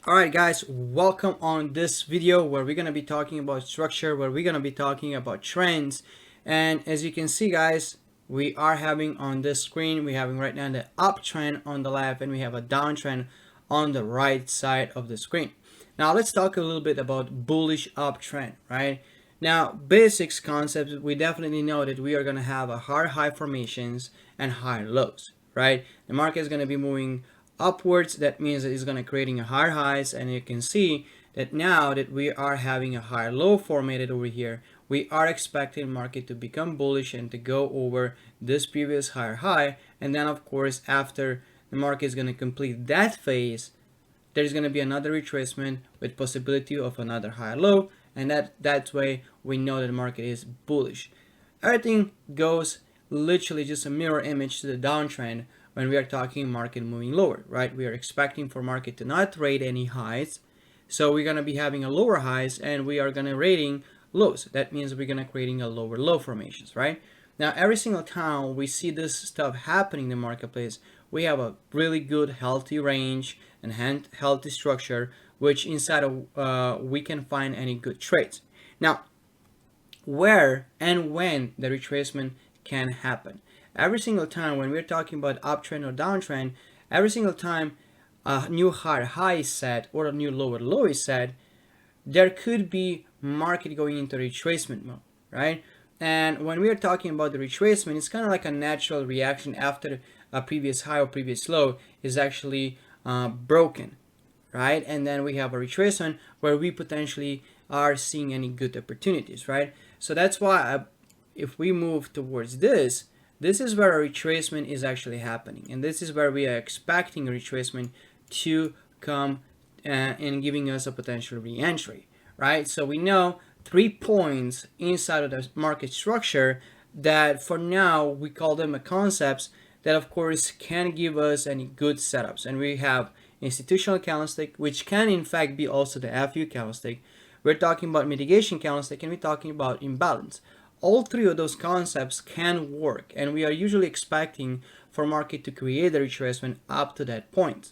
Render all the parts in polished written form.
Alright guys, welcome on this video where we're going to be talking about structure, where we're going to be talking about trends. And as you can see guys, we are having on this screen, we're having right now the uptrend on the left and we have a downtrend on the right side of the screen. Now let's talk a little bit about bullish uptrend, right? Now basics concepts, we definitely know that we are going to have a higher high formations and higher lows, right? The market is going to be moving upwards. That means that it's going to creating a higher highs, and you can see that now that we are having a higher low formatted over here, we are expecting market to become bullish and to go over this previous higher high. And then of course after the market is going to complete that phase, there's going to be another retracement with possibility of another higher low, and that way we know that the market is bullish. Everything goes literally just a mirror image to the downtrend when we are talking market moving lower, right? We are expecting for market to not trade any highs, so we're going to be having a lower highs and we are going to rating lows. That means we're going to creating a lower low formations, right? Now every single time we see this stuff happening in the marketplace, we have a really good healthy range and healthy structure, which inside of we can find any good trades. Now where and when the retracement can happen. Every single time when we're talking about uptrend or downtrend, every single time a new higher high is set or a new lower low is set, there could be market going into retracement mode, right? And when we are talking about the retracement, it's kind of like a natural reaction after a previous high or previous low is actually broken, right? And then we have a retracement where we potentially are seeing any good opportunities, right? So that's why if we move towards this is where a retracement is actually happening, and this is where we are expecting a retracement to come and giving us a potential re-entry, right? So we know 3 points inside of the market structure that for now we call them concepts that of course can give us any good setups. And we have institutional candlestick, which can in fact be also the FU candlestick. We're talking about mitigation candlestick, and we're talking about imbalance. All 3 of those concepts can work, and we are usually expecting for market to create a retracement up to that point.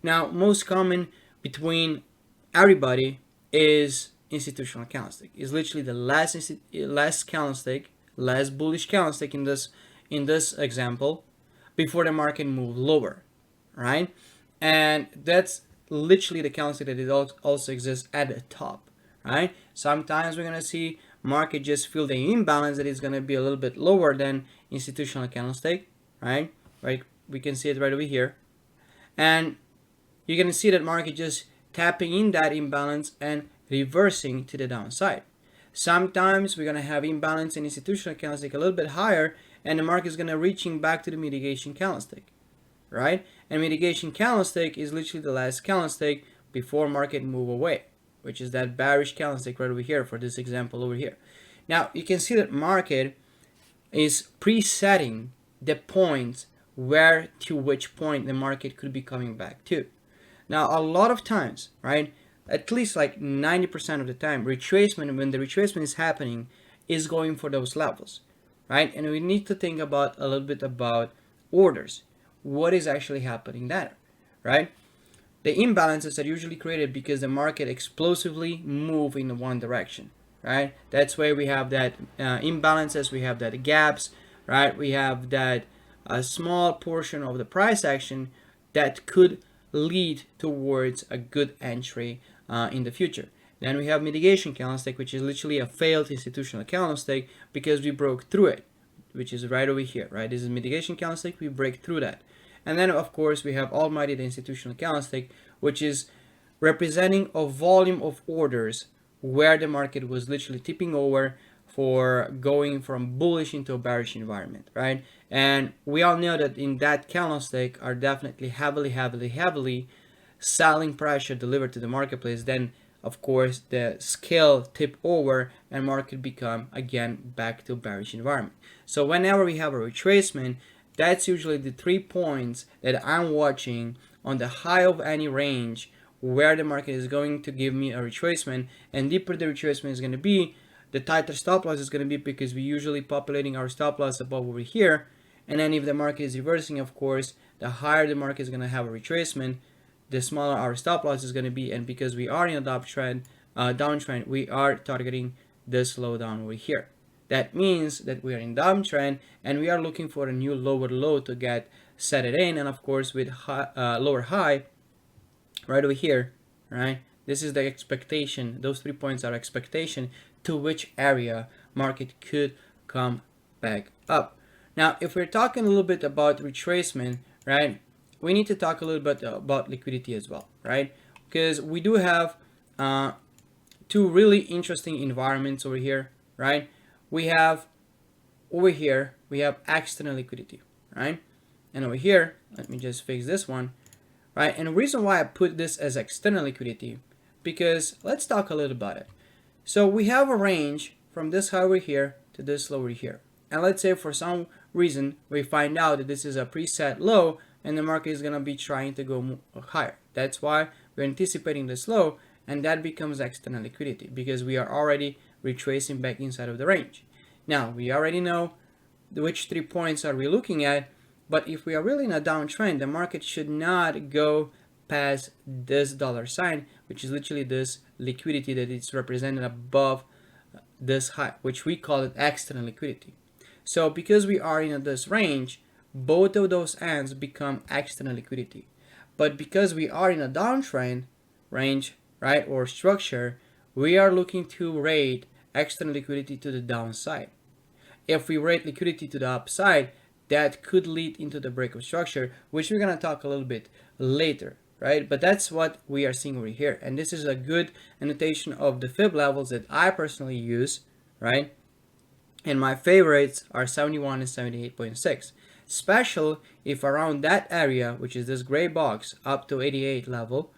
Now most common between everybody is institutional candlestick. Is literally the last candlestick, less bullish candlestick in this example before the market moved lower, right? And that's literally the candlestick that it also exists at the top, right? Sometimes we're gonna see market just feel the imbalance that is gonna be a little bit lower than institutional candlestick, right? Right, we can see it right over here, and you're gonna see that market just tapping in that imbalance and reversing to the downside. Sometimes we're gonna have imbalance in institutional candlestick a little bit higher, and the market is gonna reaching back to the mitigation candlestick, right? And mitigation candlestick is literally the last candlestick before market move away, which is that bearish candlestick right over here for this example over here. Now you can see that market is presetting the points where to which point the market could be coming back to. Now a lot of times, right, at least like 90% of the time, retracement, when the retracement is happening, is going for those levels, right? And we need to think about a little bit about orders. What is actually happening there, right? The imbalances are usually created because the market explosively move in one direction, right? That's why we have that imbalances, we have that gaps, right? We have that a small portion of the price action that could lead towards a good entry in the future. Then we have mitigation candlestick, which is literally a failed institutional candlestick because we broke through it, which is right over here, right? This is mitigation candlestick, we break through that. And then of course we have almighty the institutional candlestick, which is representing a volume of orders where the market was literally tipping over for going from bullish into a bearish environment, right? And we all know that in that candlestick are definitely heavily selling pressure delivered to the marketplace. Then of course the scale tip over and market become again back to bearish environment. So whenever we have a retracement, that's usually the 3 points that I'm watching on the high of any range where the market is going to give me a retracement. And deeper the retracement is going to be, the tighter stop loss is going to be, because we usually populating our stop loss above over here. And then if the market is reversing, of course, the higher the market is going to have a retracement, the smaller our stop loss is going to be. And because we are in a downtrend, we are targeting the slowdown over here. That means that we are in downtrend and we are looking for a new lower low to get set it in, and of course with lower high right over here, right? This is the expectation. Those 3 points are expectation to which area market could come back up. Now, if we're talking a little bit about retracement, right, we need to talk a little bit about liquidity as well, right? Because we do have two really interesting environments over here, right? We have over here, we have external liquidity, right? And over here, let me just fix this one, right? And the reason why I put this as external liquidity, because let's talk a little about it. So we have a range from this high over here to this low over here. And let's say for some reason we find out that this is a preset low and the market is going to be trying to go higher. That's why we're anticipating this low, and that becomes external liquidity because we are already retracing back inside of the range. Now, we already know which 3 points are we looking at, but if we are really in a downtrend, the market should not go past this dollar sign, which is literally this liquidity that is represented above this high, which we call it external liquidity. So because we are in this range, both of those ends become external liquidity. But because we are in a downtrend range, right, or structure, we are looking to rate external liquidity to the downside. If we rate liquidity to the upside, that could lead into the breakout structure, which we're going to talk a little bit later, right? But that's what we are seeing over here. And this is a good annotation of the fib levels that I personally use, right? And my favorites are 71 and 78.6. Special if around that area, which is this gray box, up to 88 level,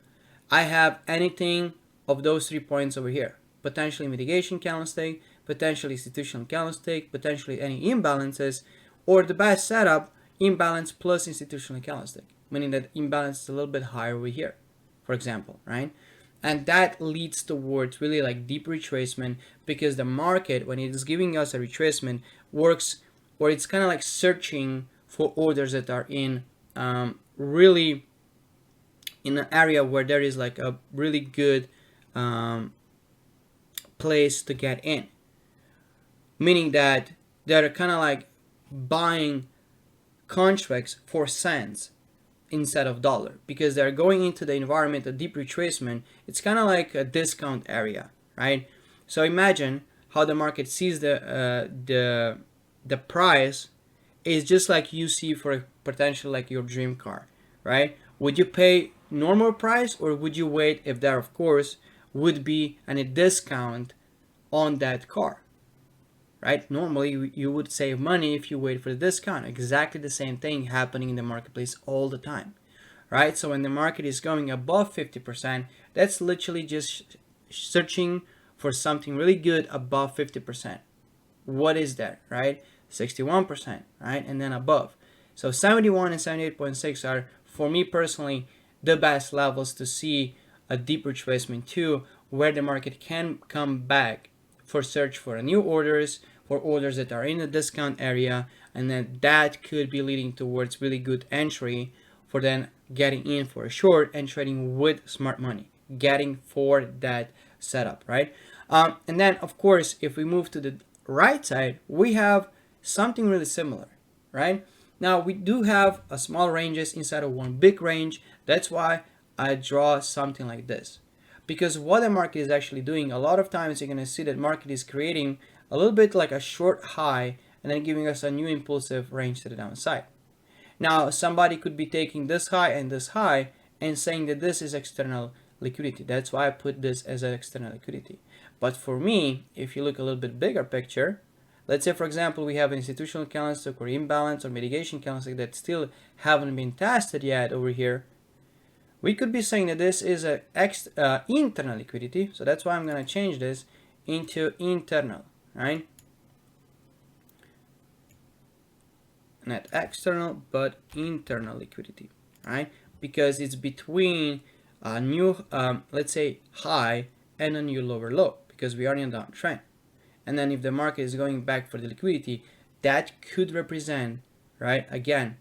I have anything of those 3 points over here. Potentially mitigation candlestick, potentially institutional candlestick, potentially any imbalances, or the best setup, imbalance plus institutional candlestick, meaning that imbalance is a little bit higher over here, for example, right? And that leads towards really like deep retracement, because the market, when it is giving us a retracement, works, or it's kind of like searching for orders that are in really in an area where there is like a really good place to get in, meaning that they're kind of like buying contracts for cents instead of dollar, because they're going into the environment of deep retracement. It's kind of like a discount area, right? So imagine how the market sees the price is just like you see for a potential like your dream car, right? Would you pay normal price, or would you wait if there of course would be a discount on that car, right? Normally you would save money if you wait for the discount. Exactly the same thing happening in the marketplace all the time, right? So when the market is going above 50%, that's literally just searching for something really good above 50%. What is that, right? 61%, right? And then above. So 71 and 78.6 are, for me personally, the best levels to see a deep retracement to, where the market can come back for search for new orders, for orders that are in the discount area, and then that could be leading towards really good entry for then getting in for a short and trading with smart money, getting for that setup, right? And then of course, if we move to the right side, we have something really similar, right? Now we do have a small ranges inside of one big range. That's why I draw something like this, because what the market is actually doing, a lot of times you're going to see that market is creating a little bit like a short high and then giving us a new impulsive range to the downside. Now somebody could be taking this high and saying that this is external liquidity. That's why I put this as an external liquidity. But for me, if you look a little bit bigger picture, let's say for example we have an institutional candlestick or imbalance or mitigation candlestick that still haven't been tested yet over here, we could be saying that this is a internal liquidity. So that's why I'm going to change this into internal, right? Not external, but internal liquidity, right? Because it's between a new, let's say, high and a new lower low, because we are in a downtrend. And then if the market is going back for the liquidity, that could represent, right, again,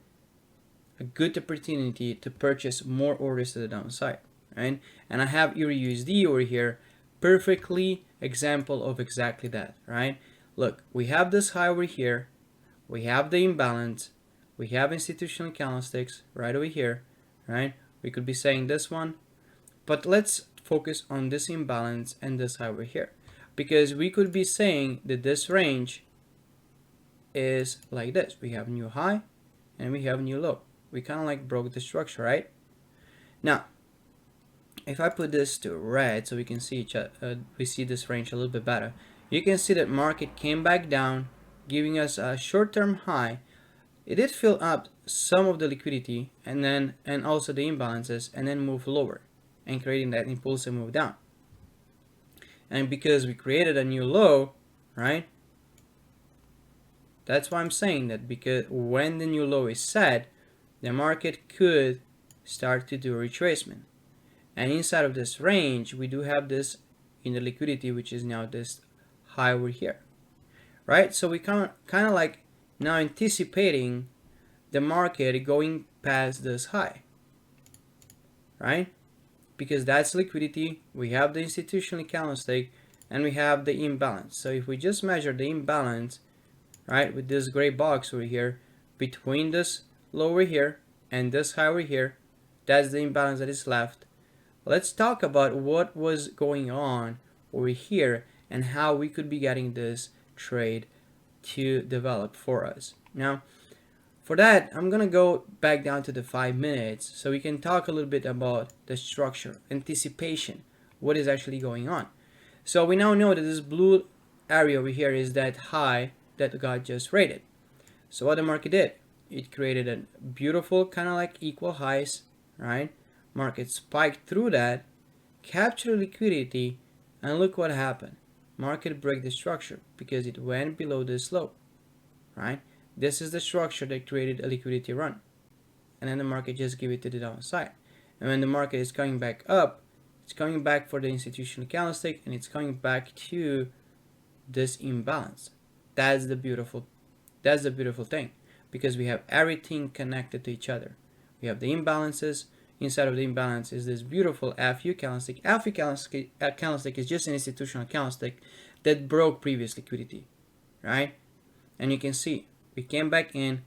a good opportunity to purchase more orders to the downside, right? And I have EURUSD over here, perfectly example of exactly that, right? Look, we have this high over here, we have the imbalance, we have institutional candlesticks right over here, right? We could be saying this one, but let's focus on this imbalance and this high over here, because we could be saying that this range is like this. We have new high and we have new low. We kind of like broke the structure, right? Now, if I put this to red so we can see we see this range a little bit better, you can see that market came back down, giving us a short-term high. It did fill up some of the liquidity and also the imbalances, and then move lower and creating that impulsive move down. And because we created a new low, right? That's why I'm saying that, because when the new low is set, the market could start to do a retracement. And inside of this range, we do have this in the liquidity, which is now this high over here, right? So we kind of like now anticipating the market going past this high, right? Because that's liquidity, we have the institutional candlestick, and we have the imbalance. So if we just measure the imbalance, right, with this gray box over here, between this low over here and this high over here, that's the imbalance that is left. Let's talk about what was going on over here and how we could be getting this trade to develop for us. Now, for that, I'm gonna go back down to the 5 minutes so we can talk a little bit about the structure, anticipation, what is actually going on. So we now know that this blue area over here is that high that got just rated. So what the market did, it created a beautiful kind of like equal highs, right? Market spiked through that, captured liquidity, and look what happened. Market broke the structure because it went below this low, right? This is the structure that created a liquidity run. And then the market just gave it to the downside. And when the market is coming back up, it's coming back for the institutional candlestick, and it's coming back to this imbalance. That's the beautiful thing, because we have everything connected to each other. We have the imbalances. Inside of the imbalance is this beautiful FU candlestick. FU candlestick is just an institutional candlestick that broke previous liquidity, right? And you can see we came back in.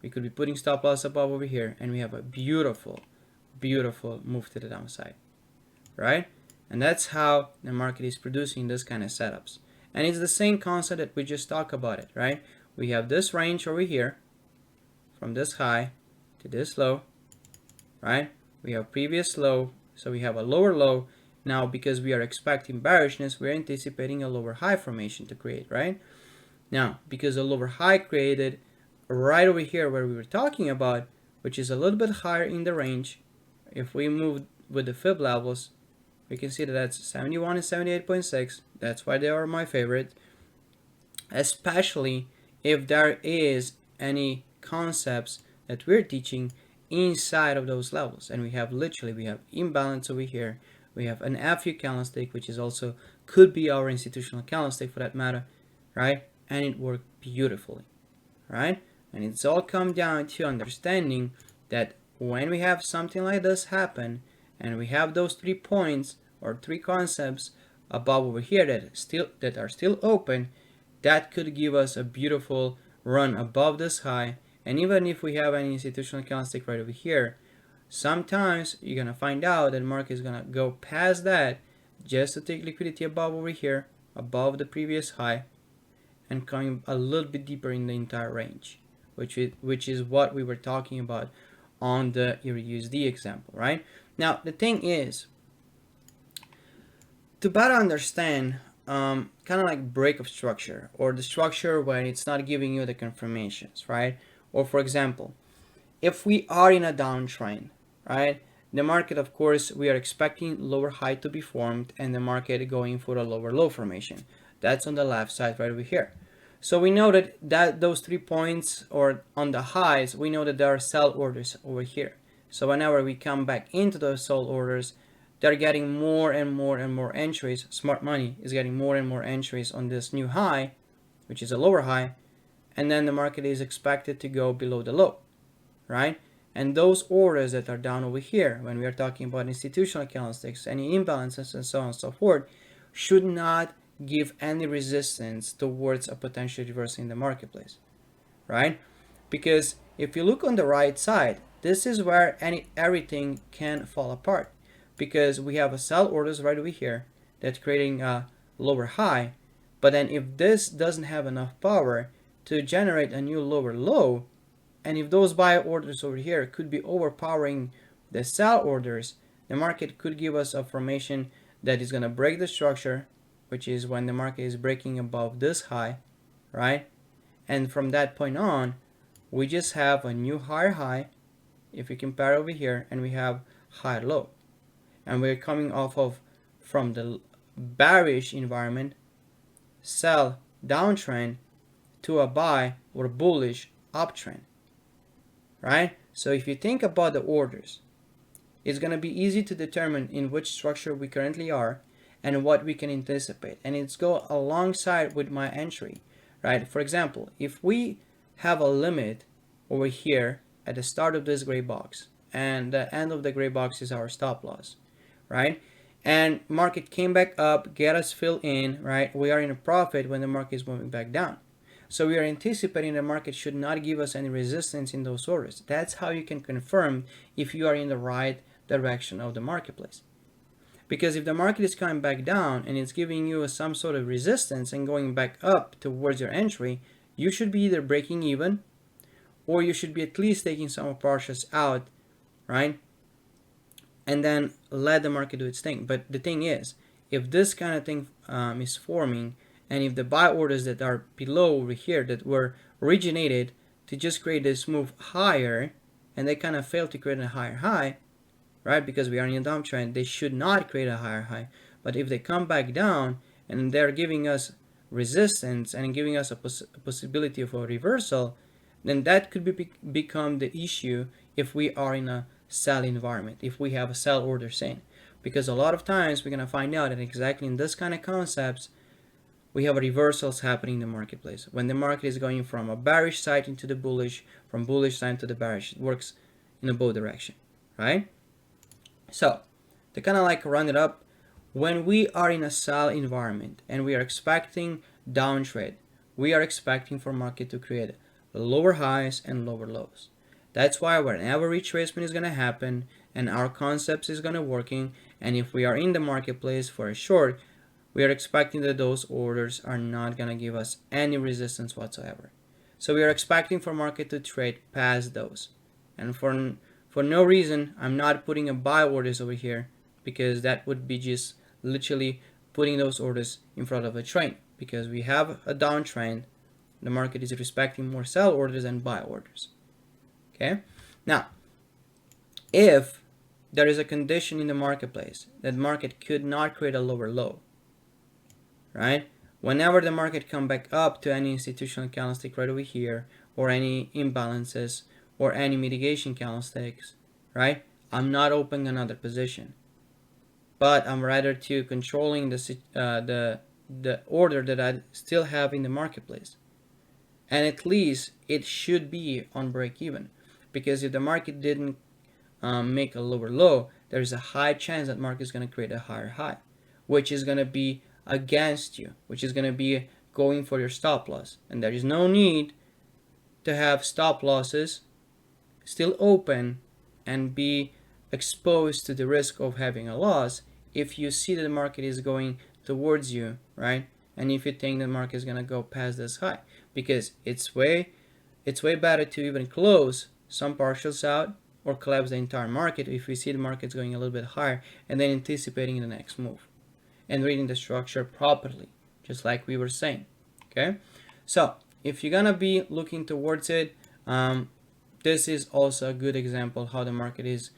We could be putting stop loss above over here, and we have a beautiful move to the downside, right? And that's how the market is producing this kind of setups. And it's the same concept that we just talked about it, right? We have this range over here from this high to this low, right? We have previous low, so we have a lower low. Now, because we are expecting bearishness, we're anticipating a lower high formation to create, right? Now, because a lower high created right over here where we were talking about, which is a little bit higher in the range, if we move with the fib levels, we can see that that's 71 and 78.6. That's why they are my favorite, especially if there is any concepts that we're teaching inside of those levels. And we have imbalance over here. We have an FU candlestick, which is also could be our institutional candlestick for that matter, right? And it worked beautifully, right? And it's all come down to understanding that when we have something like this happen, and we have those 3 points or 3 concepts above over here that are still open, that could give us a beautiful run above this high. And even if we have any institutional candlestick right over here, sometimes you're gonna find out that market is gonna go past that just to take liquidity above over here, above the previous high, and coming a little bit deeper in the entire range, which is what we were talking about on the EURUSD example, right? Now the thing is, to better understand kind of like break of structure, or the structure when it's not giving you the confirmations, right? Or for example, if we are in a downtrend, right, the market, of course, we are expecting lower high to be formed and the market going for a lower low formation. That's on the left side right over here. So we know that those 3 points, or on the highs, we know that there are sell orders over here. So whenever we come back into those sell orders, they're getting more and more entries. Smart money is getting more and more entries on this new high, which is a lower high, and then the market is expected to go below the low, right? And those orders that are down over here, when we are talking about institutional candlesticks, any imbalances and so on and so forth, should not give any resistance towards a potential reversal in the marketplace, right? Because if you look on the right side, this is where everything can fall apart, because we have a sell orders right over here that's creating a lower high. But then if this doesn't have enough power to generate a new lower low, and if those buy orders over here could be overpowering the sell orders, the market could give us a formation that is going to break the structure, which is when the market is breaking above this high, right? And from that point on, we just have a new higher high, if we compare over here, and we have higher low. And we're coming off of, from the bearish environment, sell downtrend, to a buy or bullish uptrend, right? So if you think about the orders, it's going to be easy to determine in which structure we currently are and what we can anticipate. And it's go alongside with my entry, right? For example, if we have a limit over here at the start of this gray box, and the end of the gray box is our stop loss, right? And market came back up, get us filled in, right? We are in a profit when the market is moving back down. So we are anticipating the market should not give us any resistance in those orders. That's how you can confirm if you are in the right direction of the marketplace. Because if the market is coming back down and it's giving you some sort of resistance and going back up towards your entry, you should be either breaking even, or you should be at least taking some partials out, right? And then let the market do its thing. But the thing is, if this kind of thing is forming, and if the buy orders that are below over here that were originated to just create this move higher, and they kind of failed to create a higher high, right? Because we are in a downtrend, they should not create a higher high. But if they come back down and they're giving us resistance and giving us a possibility of a reversal, then that could become the issue if we are in a sell environment, if we have a sell orders in. Because a lot of times we're going to find out that exactly in this kind of concepts, we have reversals happening in the marketplace. When the market is going from a bearish side into the bullish, from bullish side to the bearish, it works in both direction, right? So, to kind of like run it up, when we are in a sell environment and we are expecting downtrend, we are expecting for market to create lower highs and lower lows. That's why whenever retracement is going to happen and our concepts is going to working, and if we are in the marketplace for a short, we are expecting that those orders are not going to give us any resistance whatsoever. So we are expecting for market to trade past those. And for no reason, I'm not putting a buy orders over here, because that would be just literally putting those orders in front of a trend, because we have a downtrend. The market is respecting more sell orders than buy orders. Okay. Now, if there is a condition in the marketplace that market could not create a lower low, right? Whenever the market come back up to any institutional candlestick right over here, or any imbalances, or any mitigation candlesticks, right? I'm not opening another position, but I'm rather to controlling the order that I still have in the marketplace, and at least it should be on break even, because if the market didn't make a lower low, there's a high chance that market is going to create a higher high, which is going to be against you, which is going to be going for your stop loss. And there is no need to have stop losses still open and be exposed to the risk of having a loss if you see that the market is going towards you, right? And if you think the market is going to go past this high, because it's way better to even close some partials out or collapse the entire market if we see the market's going a little bit higher, and then anticipating the next move and reading the structure properly, just like we were saying. Okay, so if you're gonna be looking towards it, this is also a good example how the market is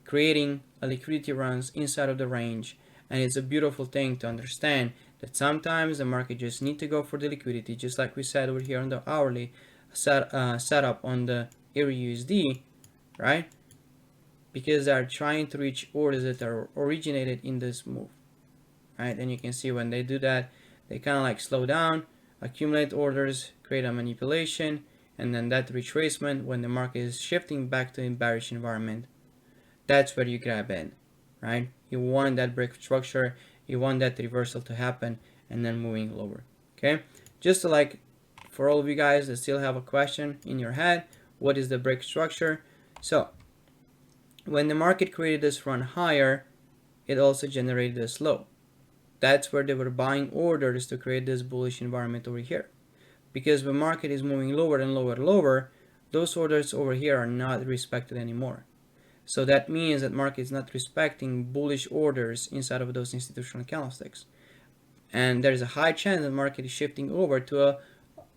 creating a liquidity runs inside of the range, and it's a beautiful thing to understand that sometimes the market just need to go for the liquidity, just like we said over here on the hourly setup on the AUD, right? Because they are trying to reach orders that are originated in this move, right? And you can see when they do that, they kind of like slow down, accumulate orders, create a manipulation, and then that retracement when the market is shifting back to a bearish environment, that's where you grab in, right? You want that break structure, you want that reversal to happen, and then moving lower. Okay, just to like for all of you guys that still have a question in your head, what is the break structure? So when the market created this run higher, it also generated this low. That's where they were buying orders to create this bullish environment over here. Because the market is moving lower and lower and lower, those orders over here are not respected anymore. So that means that market is not respecting bullish orders inside of those institutional candlesticks. And there is a high chance that market is shifting over to a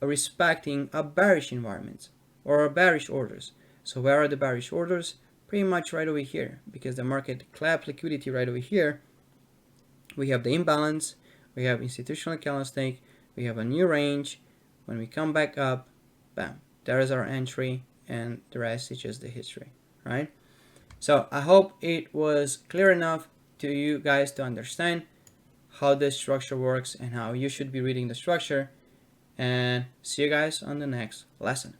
respecting a bearish environment or bearish orders. So where are the bearish orders? Pretty much right over here, because the market collapsed liquidity right over here. We have the imbalance, we have institutional candlestick, we have a new range. When we come back up, bam, there is our entry, and the rest is just the history, right? So I hope it was clear enough to you guys to understand how this structure works and how you should be reading the structure. And see you guys on the next lesson.